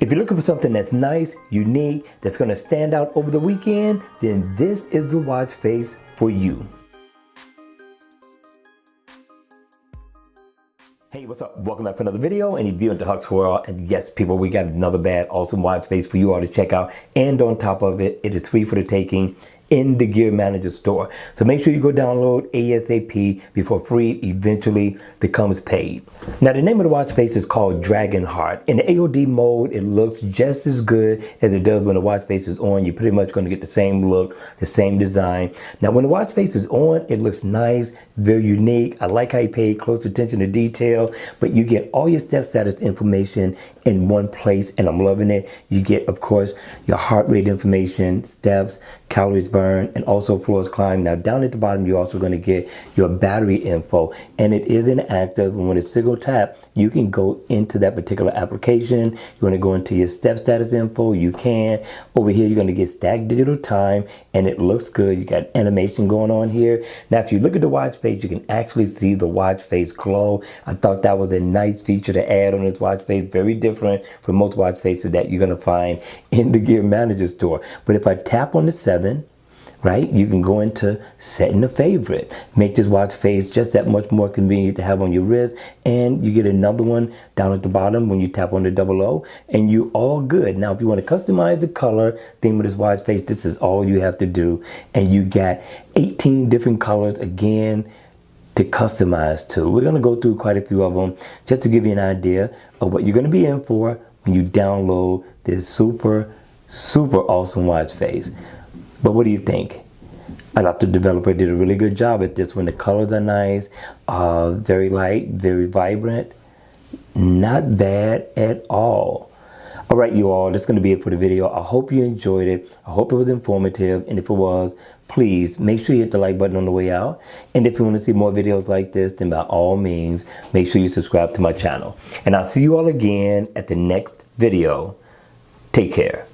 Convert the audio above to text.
If you're looking for something that's nice, unique, that's going to stand out over the weekend, then this is the watch face for you. Hey, what's up? Welcome back for another video. Any view into Huck's World. And yes, people, we got another bad, awesome watch face for you all to check out. And on top of it, it is free for the taking in the Gear Manager store. So make sure you go download ASAP before free eventually becomes paid. Now the name of the watch face is called Dragon Heart. In the AOD mode, it looks just as good as it does when the watch face is on. You're pretty much going to get the same look, the same design. Now when the watch face is on, it looks nice, very unique. I like how you pay close attention to detail, but you get all your step status information in one place, and I'm loving it. You get, of course, your heart rate information, steps, calories burned, and also floors climbed. Now down at the bottom, you're also going to get your battery info, and it is inactive. And when it's single tap, you can go into that particular application. You want to go into your step status info, you can. Over here, you're going to get stacked digital time, and it looks good. You got animation going on here. Now if you look at the watch face, you can actually see the watch face glow. I thought that was a nice feature to add on this watch face. Very different from most watch faces that you're going to find in the Gear Manager store. But if I tap on the 7, right, you can go into setting a favorite. Make this watch face just that much more convenient to have on your wrist. And you get another one down at the bottom when you tap on the 00, and you all good. Now, if you want to customize the color theme of this watch face, this is all you have to do. And you got 18 different colors again to customize to. We're going to go through quite a few of them just to give you an idea of what you're going to be in for when you download this super awesome watch face. But what do you think? I thought the developer did a really good job at this one. The colors are nice, very light, very vibrant, not bad at all. All right, you all, that's going to be it for the video. I hope you enjoyed it. I hope it was informative, and if it was, please make sure you hit the like button on the way out. And if you want to see more videos like this, then by all means, make sure you subscribe to my channel. And I'll see you all again at the next video. Take care.